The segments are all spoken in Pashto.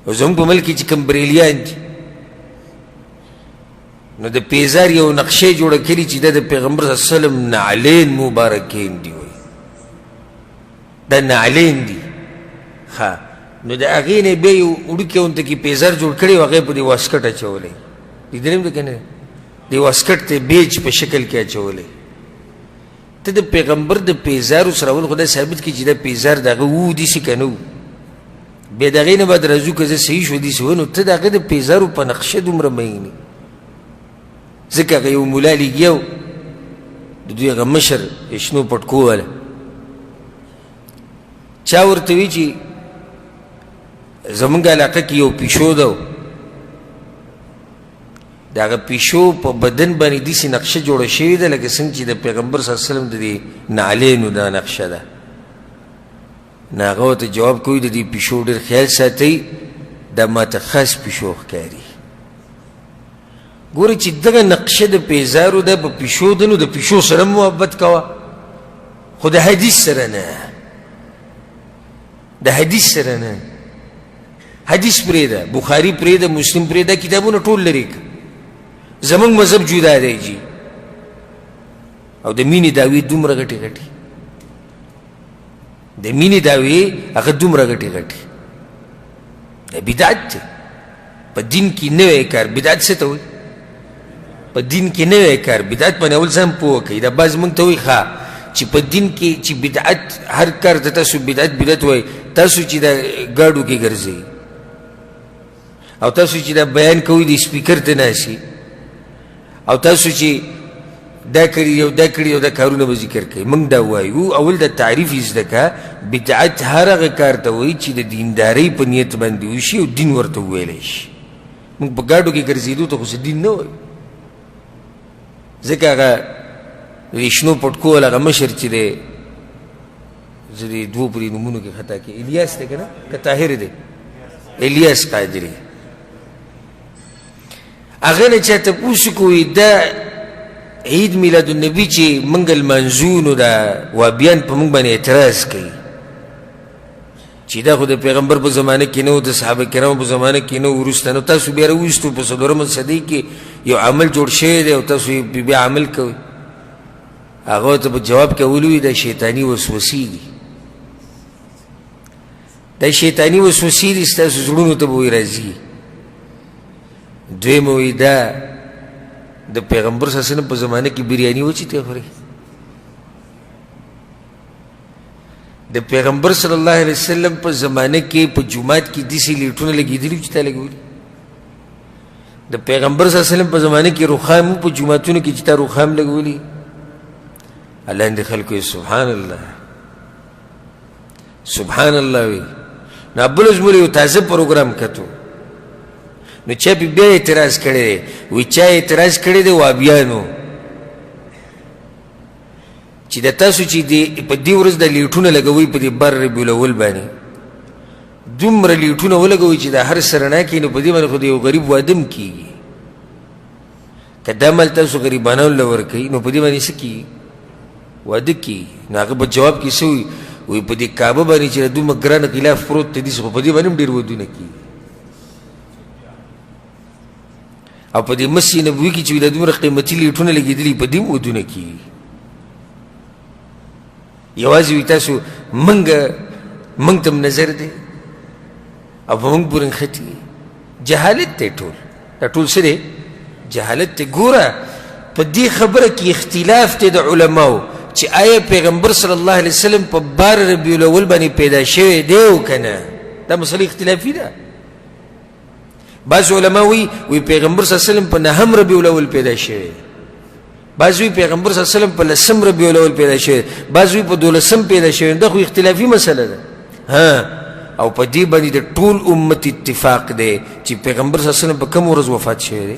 او زموږ په ملک کې چې کوم بریلیان دي نو د پیزار یو نقشې جوړه کړي چې د پیغمبر صلی الله علیه وسلم نعلین مبارکین دي وایي دا نعلین دي ها نو د هغې نه بیا یو وړوکې غونته کې پیزار جوړ کړی و هغې په دې واسکټ اچولی لیدلی م ده که نه دې واسکټ ته بیج په شکل کې اچولی ته د پیغمبر د پیزارو سره ول خو دا ثابت کړي چې دا پیزار د هغه و داسې که نه و بیا د هغې نه بعد راځو که زه صحیح شو داسې و نو ته د هغه د پیزارو په نقشه دومره مینې ځکه هغه یو ملا لګیا و د دوی هغه مشر شنو پټکو والا چا ورته وي چې زمونږ علاقه کې یو پیشو ده د هغه پیشو په بدن باندې داسې نقشه جوړه شوې ده لکه څنګه چې د پیغمبر صلی الله علیه وسلم د دې نعلینو دا نقشه ده نو هغه ورته جواب کوي د دې پیشو ډېر خیال ساتئ دا ماته خاص پیشو ښکاري ګوره چې دغه نقشه د پیزارو ده په پیشو ده نو د پیشو سره محبت کوه خو د حدیث سره نه د حدیث سره نه حدیث پرېږده بخاري پرېږده مسلم پرېږده کتابونه ټول لرې که زمونږ مذهب جدا دی جي او د مینې دعوې دومره غټې غټې د مینې دعوې هغه دومره غټې غټې د بدعت دی په دین کې نوی کار بدعت څه ته وایي په دین کې نوی کار بدعت باندې اول ځان پوه کوي دا بعض موږ ته وایي ښه چې په دین کې چې بدعت هر کار ته تاسو بدعت وایي تاسو چې دا ګاډو کې ګرځئ او تاسو چې دا بیان کوئ د سپیکر ته ناسي او تاسو چې دا کړي او دا کړي او دا کارونه به ذکر کوي موږ دا وایو اول د تعریف یې زده کړه بدعت هر هغه کار ته وایي چې د دیندارۍ په نیت باندې وشي او دین ورته وویلی شي موږ په ګاډو کې ګرځېدو ته خو څه دین نه وایو ځکه هغه د شنو پټکو والا هغه مشر چې دی زه د دوو پرې نومونو کې خطا کې الیاس دی که نه که طاهر دی الیاس قادري هغه نه چا تپوس کوي دا عید میلاد النبي چې موږ لمانځو نو دا وابیان په موږ باندې اعتراض کوي چې دا خو د پیغمبر په زمانه کې نه و د صحابه کرامو په زمانه کې نه و وروسته نو تاسو بیا راویستو په څلورمه صدۍ کې یو عمل جوړ شوی دی او تاسو بیا عمل کوئ هغه ته په جواب کې ویلي دا شیطاني وسوسې دي دا شیطاني وسوسې دي ستاسو زړونو ته به وایي راځي دویمه وایي دا د پیغمبر صلی الله علیه وسلم په زمانه کې بریاني وچیتې خوري د پیغمبر صلی الله علیه وسلم په زمانه کې په جومات کې داسې لیټونه لګېدلي چې تا لګولي د پیغمبر صلی الله علیه وسلم په زمانه کې رخام په جوماتونو کې چې تا رخام لګولي الله اندې خلکو یې سبحان الله سبحان الله وي نو ابوالعز مولوي یو تازه پروګرام کتو نو چا پې بیا اعتراض کړی دی وایي چا اعتراض کړی دی وابیانو چې د تاسو چې په دې ورځ د لیټونه لګوئ په دې بر ربیع الاول باندې دومره لیټونه ولګوئ چې دا هر سرنا کښي نو په دې باندې خو د یو غریب واده م کېږي که دا مال تاسو غریبانو له ورکوئ نو په دې باندې څه کېږي واده کېږي نو هغه په جواب کې څه وایي وایي په دې کعبه باندې چې دومره ګرانه غلاف پروت دی داسې خو په دې باندې هم ډېر ودونه کېږي او په دې مسجد نبوي کې چې دا دومره قیمتي لیټونه لګېدلي په دې هم ودونه کېږي یوازې وي تاسو موږ ته هم نظر دی او په موږ پورې نښتي جهالت دی ټول دا ټول څه دی جهالت دی ګوره په دې خبره کې اختلاف دی د علماو چې آیا پیغمبر صلی الله علیه وسلم په بار ربیع الاول باندې پیدا شوی دی او که نه دا مسله اختلافي ده بعض علما وی پیغمبر صلی الله علیه وسلم په نهم ربیع الاول پیدا شوی بعض وی پیغمبر صلی الله علیه وسلم په لسم ربیع الاول پیدا شوی بعض وی په دولسم پیدا شوی دا خو اختلافي مسله ده ها او په دې باندې د ټول امت اتفاق دی چې پیغمبر صلی الله علیه وسلم په کوم ورځ وفات شوی دی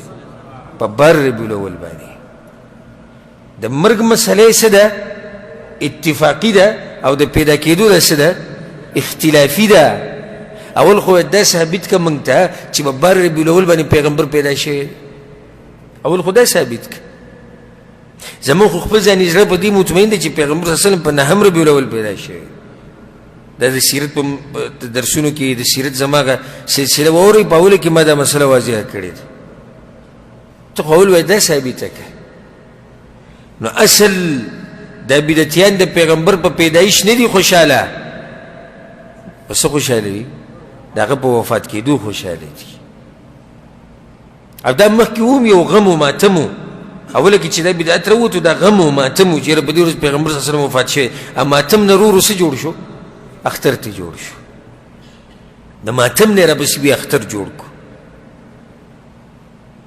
په بار ربیع الاول باندې د مرګ مسله څه ده اتفاقی ده او د پیدا کېدو ده څه ده اختلافي ده اول خو دا ثابت که موږ ته چې په بار ربیع الاول باندې پیغمبر پیدا شوی اول خو دا ثابت که زموږ خو خپل ځاني زړه په دې مطمئن دی چې پیغمبر صلی الله علیه وسلم په نهم ربیع الاول پیدا شوی د دا د سیرت په درسونو کې د سیرت زما هغه سلسله واورئ په اوله کې ما دا مسله واضحه کړې ده ته خو اول وایي دا ثابته کړه نو اصل دا بدعتیان د پیغمبر په پیدایش نه دي خوشحاله په څه خوشحاله دي د هغه په وفات کېدو خوشحاله دي او دا مخکې هم یو غم و ماتم و اوله کې چې دا بدعت راووتو دا غم و ماتم و چې یاره په دې ورځ پیغمبر صلی الله علیه وسلم وفات شوی او ماتم نه ورو څه جوړ شو اختر ته جوړ شو د ماتم نه راپسې بیا اختر جوړ کړو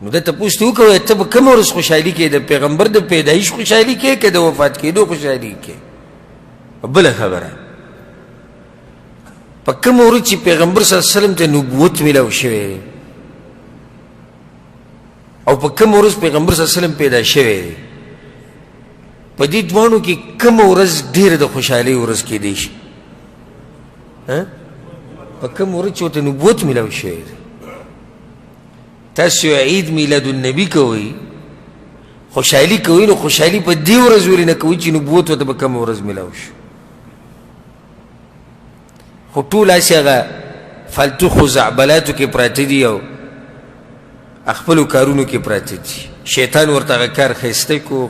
نو ده تپوس ته وکړه ته به کومه ورځ خوشحالي کې د پیغمبر د پیدایش خوشحالي کې که د وفات کېدو خوشحالي کې بله خبره په کومه ورځ چې پیغمبر صلی الله علیه وسلم ته نبوت میلاو شوی او په کومه ورځ پیغمبر صلی الله علیه وسلم پیدا شوی په دې دواړو کې کومه ورځ ډېره د خوشحالۍ ورځ کېدی شي په کومه ورځ چې ورته نبوت میلاو شوی تاسو عید میلاد النبی کوئ خوشحالي کوئ نو خوشحالي په دې ورځ ولې نه کوئ چې نبوت ورته په کومه ورځ میلاو شو خو ټول هسې هغه فالتو خزعبلاتو کې پراته دي او خپلو کارونو کې پراته دي شیطان ورته هغه کار ښایسته کو